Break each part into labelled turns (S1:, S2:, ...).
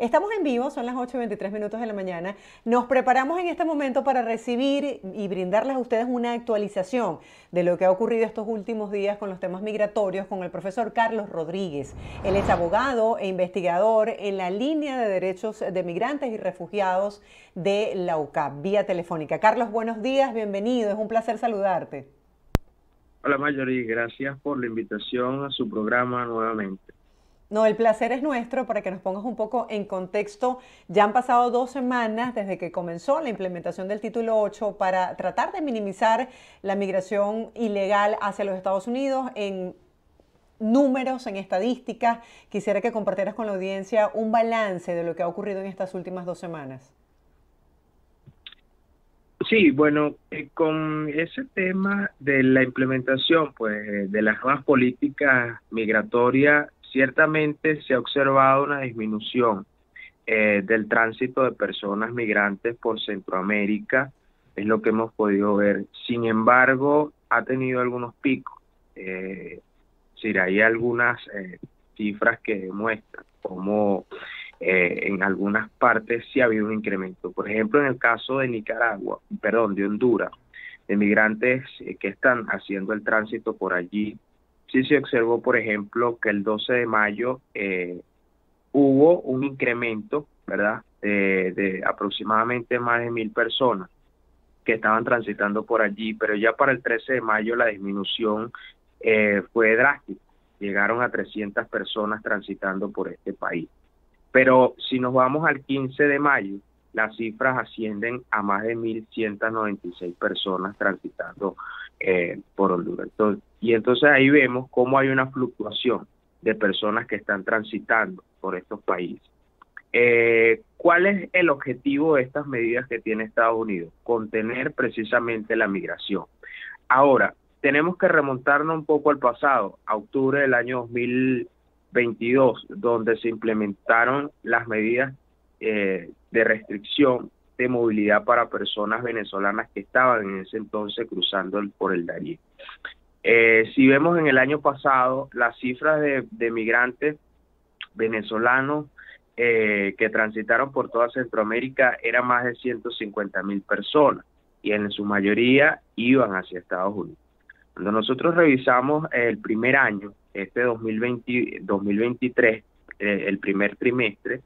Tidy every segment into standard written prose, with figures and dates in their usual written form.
S1: Estamos en vivo, son las 8:23 de la mañana. Nos preparamos en este momento para recibir y brindarles a ustedes una actualización de lo que ha ocurrido estos últimos días con los temas migratorios con el profesor Carlos Rodríguez. Él es abogado e investigador en la línea de derechos de migrantes y refugiados de la UCAP, vía telefónica. Carlos, buenos días, bienvenido, es un placer saludarte.
S2: Hola Marjorie, gracias por la invitación a su programa nuevamente.
S1: No, el placer es nuestro. Para que nos pongas un poco en contexto, ya han pasado 2 semanas desde que comenzó la implementación del título 8 para tratar de minimizar la migración ilegal hacia los Estados Unidos en números, en estadísticas. Quisiera que compartieras con la audiencia un balance de lo que ha ocurrido en estas últimas 2 semanas.
S2: Sí, bueno, con ese tema de la implementación, pues, de las nuevas políticas migratorias, ciertamente se ha observado una disminución del tránsito de personas migrantes por Centroamérica, es lo que hemos podido ver. Sin embargo, ha tenido algunos picos. Sí, hay algunas cifras que demuestran cómo en algunas partes sí ha habido un incremento. Por ejemplo, en el caso de Nicaragua, perdón, de Honduras, de migrantes que están haciendo el tránsito por allí, sí se observó, por ejemplo, que el 12 de mayo hubo un incremento, ¿verdad?, de aproximadamente más de 1.000 personas que estaban transitando por allí, pero ya para el 13 de mayo la disminución fue drástica. Llegaron a 300 personas transitando por este país. Pero si nos vamos al 15 de mayo, las cifras ascienden a más de 1.196 personas transitando por Honduras. Entonces ahí vemos cómo hay una fluctuación de personas que están transitando por estos países. ¿Cuál es el objetivo de estas medidas que tiene Estados Unidos? Contener precisamente la migración. Ahora, tenemos que remontarnos un poco al pasado, a octubre del año 2022, donde se implementaron las medidas de restricción de movilidad para personas venezolanas que estaban en ese entonces cruzando por el Darién. Si vemos en el año pasado, las cifras de migrantes venezolanos que transitaron por toda Centroamérica eran más de 150.000 personas y en su mayoría iban hacia Estados Unidos. Cuando nosotros revisamos el primer año, este 2023, el primer trimestre,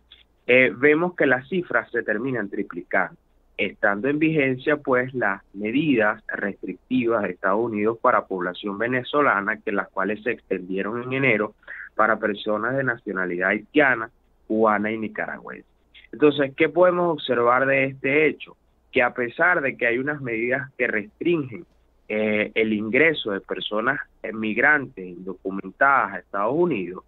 S2: vemos que las cifras se terminan triplicando, estando en vigencia pues las medidas restrictivas de Estados Unidos para población venezolana, que las cuales se extendieron en enero para personas de nacionalidad haitiana, cubana y nicaragüense. Entonces, ¿qué podemos observar de este hecho? Que a pesar de que hay unas medidas que restringen el ingreso de personas migrantes indocumentadas a Estados Unidos,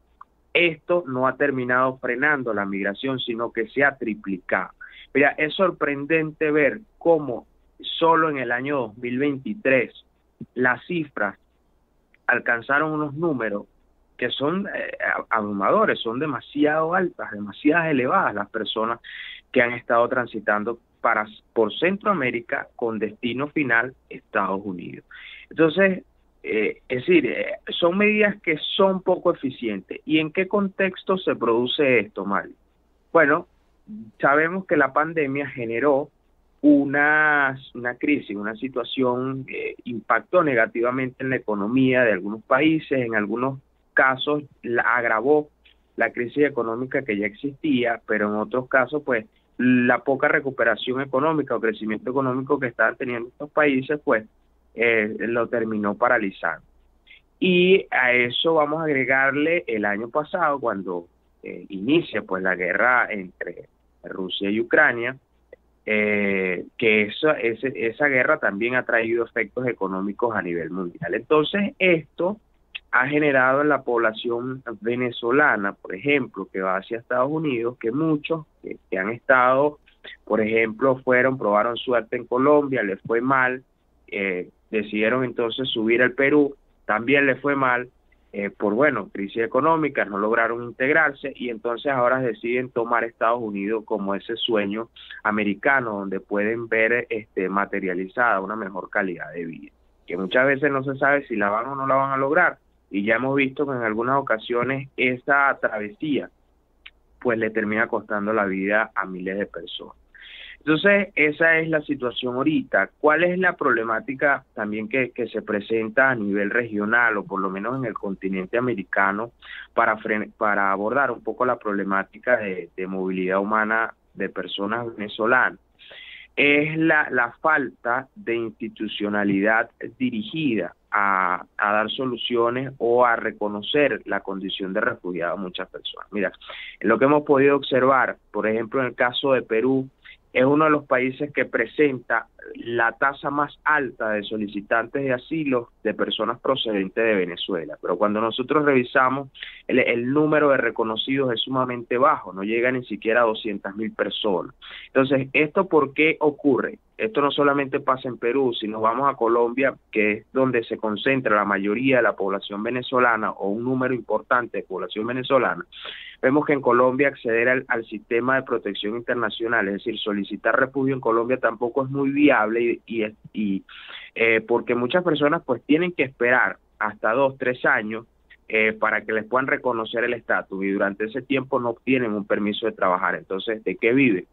S2: esto no ha terminado frenando la migración, sino que se ha triplicado. Mira, es sorprendente ver cómo solo en el año 2023 las cifras alcanzaron unos números que son abrumadores, son demasiado altas, demasiado elevadas las personas que han estado transitando por Centroamérica con destino final Estados Unidos. Entonces, es decir, son medidas que son poco eficientes. ¿Y en qué contexto se produce esto, Mario? Bueno, sabemos que la pandemia generó una crisis, una situación que impactó negativamente en la economía de algunos países, en algunos casos agravó la crisis económica que ya existía, pero en otros casos, pues, la poca recuperación económica o crecimiento económico que estaban teniendo estos países, pues, lo terminó paralizando. Y a eso vamos a agregarle el año pasado, cuando inicia pues la guerra entre Rusia y Ucrania, que esa guerra también ha traído efectos económicos a nivel mundial. Entonces, esto ha generado en la población venezolana, por ejemplo, que va hacia Estados Unidos, que muchos que han estado, por ejemplo, probaron suerte en Colombia, les fue mal, decidieron entonces subir al Perú, también les fue mal, bueno, crisis económica, no lograron integrarse y entonces ahora deciden tomar Estados Unidos como ese sueño americano donde pueden ver materializada una mejor calidad de vida, que muchas veces no se sabe si la van o no la van a lograr, y ya hemos visto que en algunas ocasiones esa travesía pues le termina costando la vida a miles de personas. Entonces, esa es la situación ahorita. ¿Cuál es la problemática también que se presenta a nivel regional, o por lo menos en el continente americano, para abordar un poco la problemática de movilidad humana de personas venezolanas? Es la falta de institucionalidad dirigida a dar soluciones o a reconocer la condición de refugiado a muchas personas. Mira, lo que hemos podido observar, por ejemplo, en el caso de Perú, es uno de los países que presenta la tasa más alta de solicitantes de asilo de personas procedentes de Venezuela. Pero cuando nosotros revisamos, el número de reconocidos es sumamente bajo, no llega ni siquiera a 200.000 personas. Entonces, ¿esto por qué ocurre? Esto no solamente pasa en Perú, si nos vamos a Colombia, que es donde se concentra la mayoría de la población venezolana, o un número importante de población venezolana. Vemos que en Colombia acceder al sistema de protección internacional, es decir, solicitar refugio en Colombia, tampoco es muy viable, porque muchas personas pues tienen que esperar hasta 2, 3 años para que les puedan reconocer el estatus, y durante ese tiempo no obtienen un permiso de trabajar. Entonces, ¿de qué viven?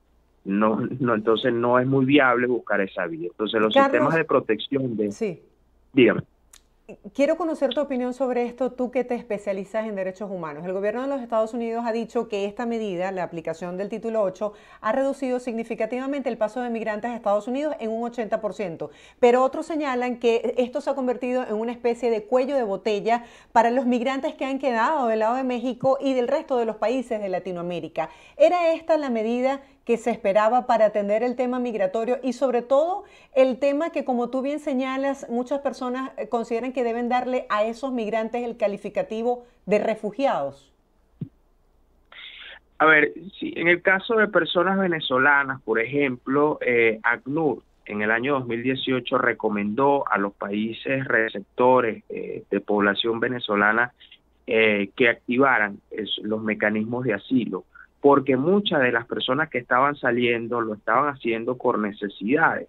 S2: Entonces no es muy viable buscar esa vía. Entonces los sistemas
S1: Carlos,
S2: de protección
S1: sí.
S2: dígame.
S1: Quiero conocer tu opinión sobre esto, tú que te especializas en derechos humanos. El gobierno de los Estados Unidos ha dicho que esta medida, la aplicación del título 8, ha reducido significativamente el paso de migrantes a Estados Unidos en un 80%, pero otros señalan que esto se ha convertido en una especie de cuello de botella para los migrantes que han quedado del lado de México y del resto de los países de Latinoamérica. ¿Era esta la medida que se esperaba para atender el tema migratorio y sobre todo el tema que, como tú bien señalas, muchas personas consideran que deben darle a esos migrantes el calificativo de refugiados?
S2: A ver, si en el caso de personas venezolanas, por ejemplo, ACNUR en el año 2018 recomendó a los países receptores de población venezolana que activaran los mecanismos de asilo, porque muchas de las personas que estaban saliendo lo estaban haciendo por necesidades.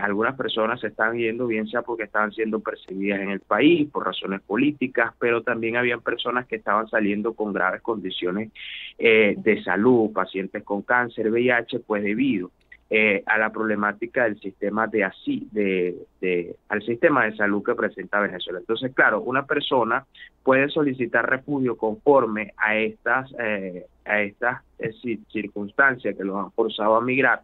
S2: Algunas personas se estaban yendo bien sea porque estaban siendo perseguidas en el país por razones políticas, pero también habían personas que estaban saliendo con graves condiciones de salud, pacientes con cáncer, VIH, pues debido a la problemática del sistema al sistema de salud que presenta Venezuela. Entonces, claro, una persona puede solicitar refugio conforme a estas circunstancias que los han forzado a migrar,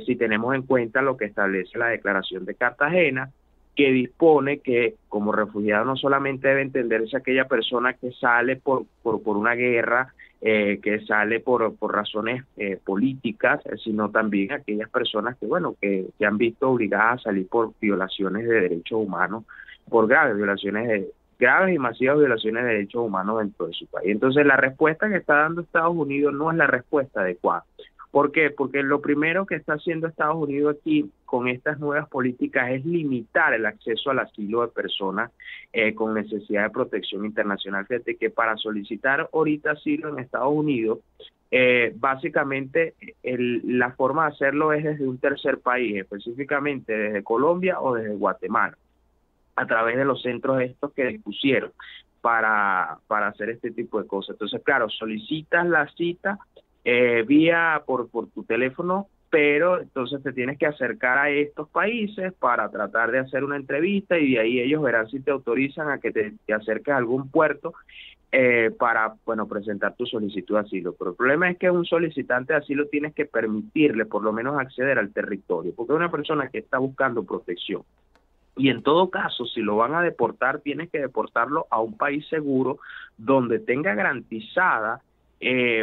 S2: si tenemos en cuenta lo que establece la Declaración de Cartagena, que dispone que como refugiado no solamente debe entenderse aquella persona que sale por una guerra, que sale por razones políticas, sino también aquellas personas que se han visto obligadas a salir por violaciones de derechos humanos, por graves y masivas violaciones de derechos humanos dentro de su país. Entonces, la respuesta que está dando Estados Unidos no es la respuesta adecuada. ¿Por qué? Porque lo primero que está haciendo Estados Unidos aquí con estas nuevas políticas es limitar el acceso al asilo de personas con necesidad de protección internacional. Fíjate que para solicitar ahorita asilo en Estados Unidos, básicamente la forma de hacerlo es desde un tercer país, específicamente desde Colombia o desde Guatemala, a través de los centros estos que dispusieron para hacer este tipo de cosas. Entonces, claro, solicitas la cita por tu teléfono, pero entonces te tienes que acercar a estos países para tratar de hacer una entrevista, y de ahí ellos verán si te autorizan a que te acerques a algún puerto para presentar tu solicitud de asilo. Pero el problema es que un solicitante de asilo tienes que permitirle por lo menos acceder al territorio, porque es una persona que está buscando protección. Y en todo caso, si lo van a deportar, tienes que deportarlo a un país seguro donde tenga garantizada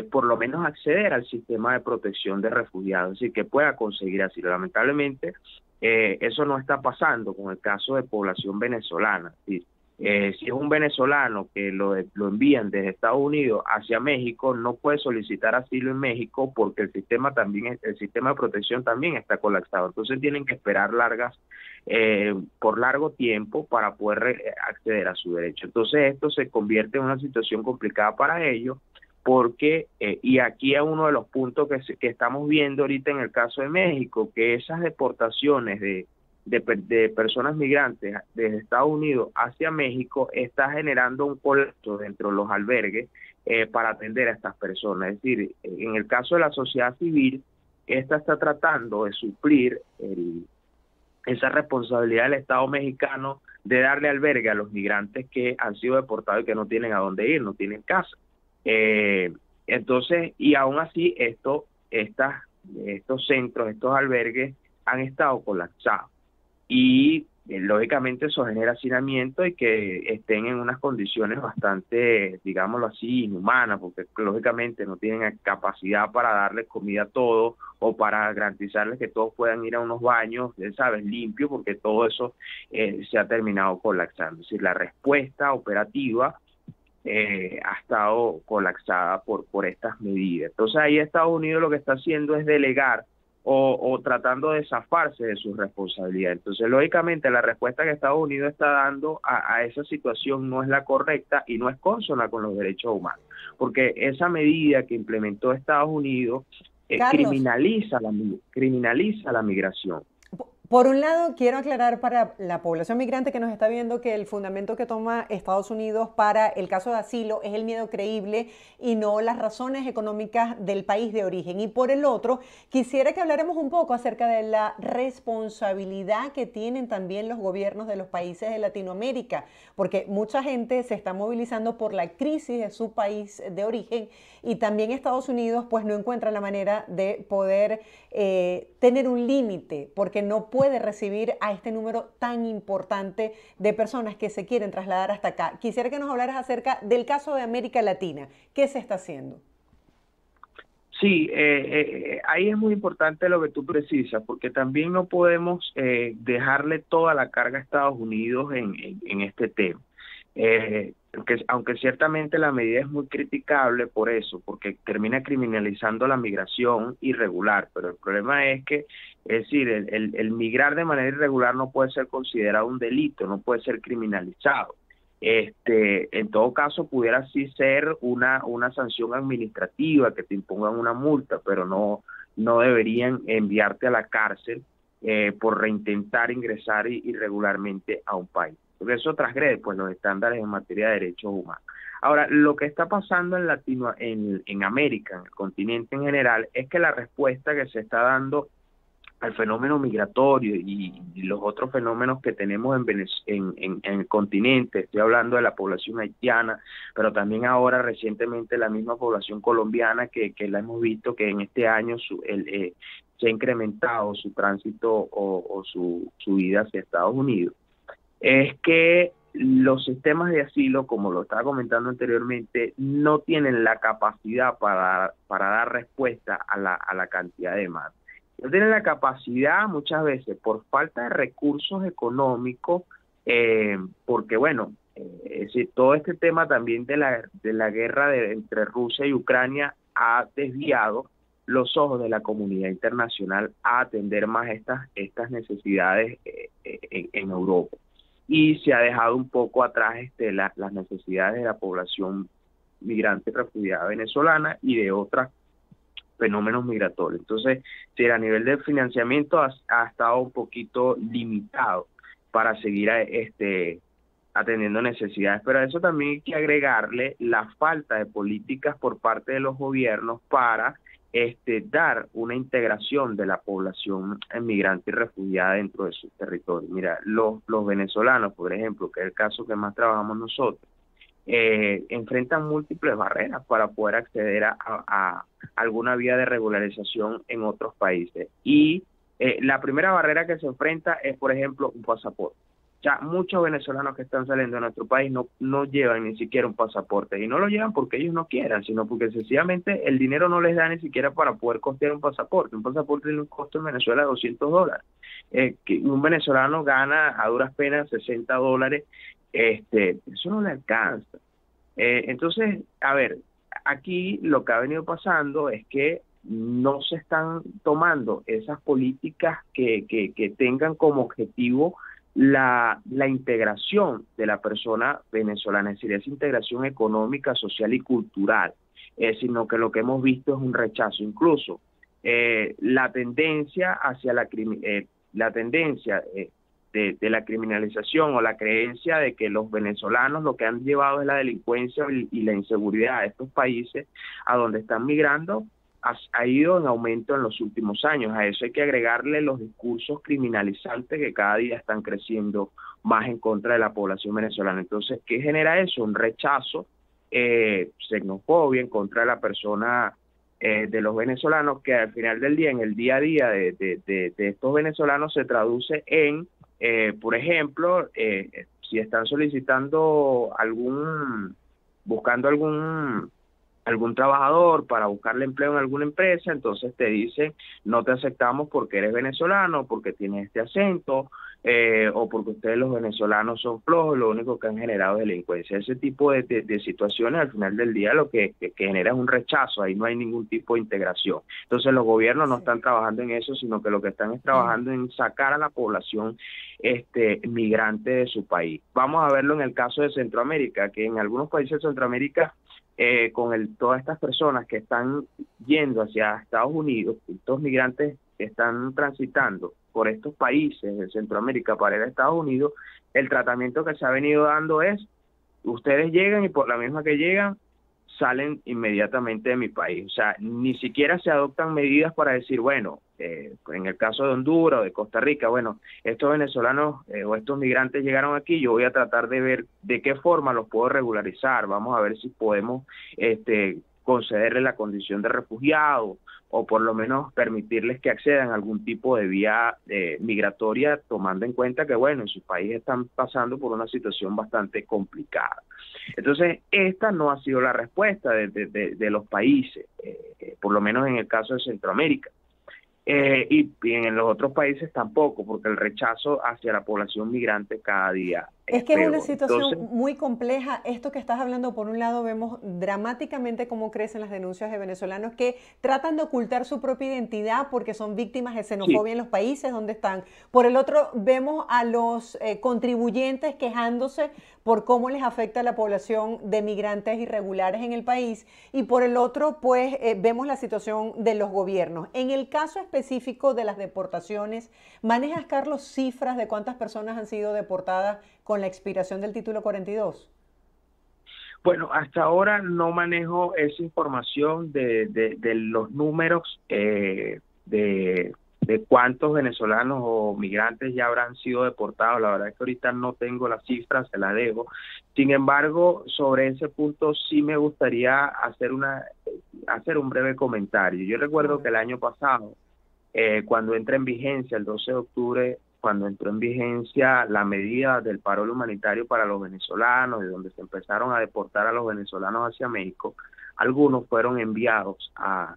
S2: por lo menos acceder al sistema de protección de refugiados, es decir, que pueda conseguir asilo. Lamentablemente, eso no está pasando con el caso de población venezolana. Es decir, si es un venezolano que lo envían desde Estados Unidos hacia México, no puede solicitar asilo en México porque el sistema de protección también está colapsado. Entonces tienen que esperar por largo tiempo para poder acceder a su derecho. Entonces esto se convierte en una situación complicada para ellos, porque, y aquí es uno de los puntos que estamos viendo ahorita en el caso de México, que esas deportaciones de personas migrantes desde Estados Unidos hacia México está generando un colapso dentro de los albergues para atender a estas personas. Es decir, en el caso de la sociedad civil, esta está tratando de suplir esa responsabilidad del Estado mexicano de darle albergue a los migrantes que han sido deportados y que no tienen a dónde ir, no tienen casa. Entonces, y aún así, estos centros, estos albergues han estado colapsados. Y lógicamente eso genera hacinamiento y que estén en unas condiciones bastante, digámoslo así, inhumanas, porque lógicamente no tienen capacidad para darles comida a todos o para garantizarles que todos puedan ir a unos baños, ¿sabes?, limpios, porque todo eso se ha terminado colapsando. Es decir, la respuesta operativa ha estado colapsada por estas medidas. Entonces ahí Estados Unidos lo que está haciendo es delegar o tratando de zafarse de su responsabilidad. Entonces, lógicamente, la respuesta que Estados Unidos está dando a esa situación no es la correcta y no es consona con los derechos humanos, porque esa medida que implementó Estados Unidos
S1: Carlos,
S2: criminaliza la migración.
S1: por un lado, quiero aclarar para la población migrante que nos está viendo que el fundamento que toma Estados Unidos para el caso de asilo es el miedo creíble y no las razones económicas del país de origen. Y por el otro, quisiera que habláramos un poco acerca de la responsabilidad que tienen también los gobiernos de los países de Latinoamérica, porque mucha gente se está movilizando por la crisis de su país de origen y también Estados Unidos pues no encuentra la manera de poder tener un límite, porque no puede recibir a este número tan importante de personas que se quieren trasladar hasta acá. Quisiera que nos hablaras acerca del caso de América Latina. ¿Qué se está haciendo?
S2: Sí, ahí es muy importante lo que tú precisas, porque también no podemos dejarle toda la carga a Estados Unidos en este tema. Aunque ciertamente la medida es muy criticable por eso, porque termina criminalizando la migración irregular, pero el problema es que, es decir, el migrar de manera irregular no puede ser considerado un delito, no puede ser criminalizado. En todo caso, pudiera sí ser una sanción administrativa, que te impongan una multa, pero no deberían enviarte a la cárcel por reintentar ingresar irregularmente a un país, porque eso transgrede pues los estándares en materia de derechos humanos. Ahora, lo que está pasando en América, en el continente en general, es que la respuesta que se está dando al fenómeno migratorio y los otros fenómenos que tenemos en el continente, estoy hablando de la población haitiana, pero también ahora recientemente la misma población colombiana que la hemos visto que en este año se ha incrementado su tránsito o su ida hacia Estados Unidos, es que los sistemas de asilo, como lo estaba comentando anteriormente, no tienen la capacidad para dar respuesta a la cantidad de demanda. No tienen la capacidad muchas veces por falta de recursos económicos, porque bueno, es decir, todo este tema también de la guerra entre Rusia y Ucrania ha desviado los ojos de la comunidad internacional a atender más estas necesidades en Europa. Y se ha dejado un poco atrás las necesidades de la población migrante refugiada venezolana y de otros fenómenos migratorios. Entonces, si a nivel de financiamiento ha estado un poquito limitado para seguir atendiendo necesidades, pero a eso también hay que agregarle la falta de políticas por parte de los gobiernos para dar una integración de la población migrante y refugiada dentro de sus territorios. Mira, los venezolanos, por ejemplo, que es el caso que más trabajamos nosotros, enfrentan múltiples barreras para poder acceder a alguna vía de regularización en otros países. Y la primera barrera que se enfrenta es, por ejemplo, un pasaporte. Ya muchos venezolanos que están saliendo de nuestro país no llevan ni siquiera un pasaporte, y no lo llevan porque ellos no quieran, sino porque sencillamente el dinero no les da ni siquiera para poder costear un pasaporte. Un pasaporte tiene un costo en Venezuela de $200. Que un venezolano gana a duras penas $60, eso no le alcanza. Entonces, a ver, aquí lo que ha venido pasando es que no se están tomando esas políticas que tengan como objetivo la integración de la persona venezolana, es decir, esa integración económica, social y cultural, sino que lo que hemos visto es un rechazo. Incluso la tendencia hacia la tendencia de la criminalización o la creencia de que los venezolanos lo que han llevado es la delincuencia y la inseguridad de estos países a donde están migrando, ha ido en aumento en los últimos años. A eso hay que agregarle los discursos criminalizantes que cada día están creciendo más en contra de la población venezolana. Entonces, ¿qué genera eso? Un rechazo, xenofobia en contra de la persona, de los venezolanos, que al final del día, en el día a día de estos venezolanos, se traduce en, por ejemplo, si están solicitando buscando algún trabajador para buscarle empleo en alguna empresa, entonces te dicen, no te aceptamos porque eres venezolano, porque tienes este acento, o porque ustedes los venezolanos son flojos, lo único que han generado es delincuencia. Ese tipo de situaciones al final del día lo que genera es un rechazo, ahí no hay ningún tipo de integración. Entonces los gobiernos no están trabajando en eso, sino que lo que están es trabajando en sacar a la población migrante de su país. Vamos a verlo en el caso de Centroamérica, que en algunos países de Centroamérica, todas estas personas que están yendo hacia Estados Unidos, estos migrantes que están transitando por estos países de Centroamérica para ir a Estados Unidos, el tratamiento que se ha venido dando es, ustedes llegan y por la misma que llegan, salen inmediatamente de mi país. O sea, ni siquiera se adoptan medidas para decir, bueno, en el caso de Honduras o de Costa Rica, bueno, estos venezolanos o estos migrantes llegaron aquí, yo voy a tratar de ver de qué forma los puedo regularizar, vamos a ver si podemos concederle la condición de refugiado o por lo menos permitirles que accedan a algún tipo de vía migratoria, tomando en cuenta que, bueno, en su país están pasando por una situación bastante complicada. Entonces, esta no ha sido la respuesta de los países, por lo menos en el caso de Centroamérica. Y en los otros países tampoco, porque el rechazo hacia la población migrante cada día
S1: es que es
S2: peor.
S1: una situación
S2: Entonces,
S1: muy compleja. Esto que estás hablando, por un lado, vemos dramáticamente cómo crecen las denuncias de venezolanos que tratan de ocultar su propia identidad porque son víctimas de
S2: sí,
S1: xenofobia en los países donde están. Por el otro, vemos a los contribuyentes quejándose por cómo les afecta a la población de migrantes irregulares en el país. Y por el otro, pues, vemos la situación de los gobiernos. En el caso específico de las deportaciones, ¿manejas, Carlos, cifras de cuántas personas han sido deportadas con la expiración del título 42?
S2: bueno, hasta ahora no manejo esa información de los números de cuántos venezolanos o migrantes ya habrán sido deportados. La verdad es que ahorita no tengo las cifras, se las dejo. Sin embargo, sobre ese punto sí me gustaría hacer un breve comentario. Yo recuerdo que el año pasado, cuando entra en vigencia el 12 de octubre, cuando entró en vigencia la medida del paro humanitario para los venezolanos, de donde se empezaron a deportar a los venezolanos hacia México, algunos fueron enviados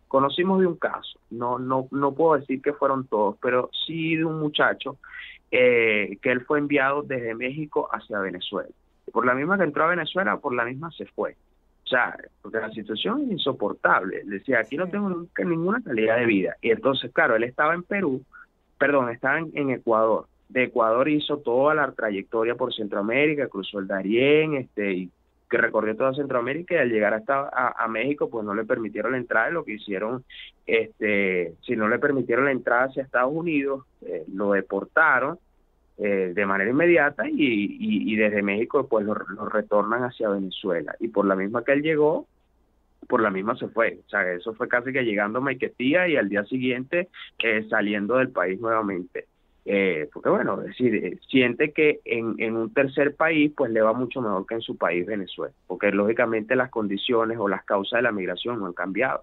S2: conocimos de un caso, no puedo decir que fueron todos, pero sí de un muchacho que él fue enviado desde México hacia Venezuela. Por la misma que entró a Venezuela, por la misma se fue. O sea, porque la situación es insoportable. Decía, aquí no tengo nunca ninguna calidad de vida. Y entonces, claro, él estaba en estaba en Ecuador. De Ecuador hizo toda la trayectoria por Centroamérica, cruzó el Darién, y que recorrió toda Centroamérica, y al llegar hasta a México, pues no le permitieron la entrada. Y lo que hicieron, si no le permitieron la entrada hacia Estados Unidos, lo deportaron de manera inmediata y desde México pues lo retornan hacia Venezuela. Y por la misma que él llegó, por la misma se fue. O sea, eso fue casi que llegando a Maiquetía y al día siguiente saliendo del país nuevamente. Porque bueno, es decir, siente que en un tercer país pues le va mucho mejor que en su país, Venezuela, porque lógicamente las condiciones o las causas de la migración no han cambiado.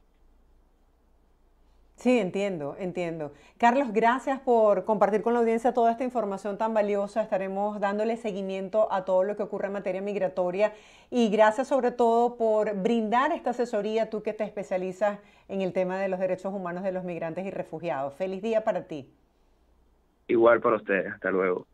S1: Sí, entiendo, entiendo. Carlos, gracias por compartir con la audiencia toda esta información tan valiosa. Estaremos dándole seguimiento a todo lo que ocurre en materia migratoria y gracias sobre todo por brindar esta asesoría, tú que te especializas en el tema de los derechos humanos de los migrantes y refugiados. Feliz día para ti.
S2: Igual para ustedes, hasta luego.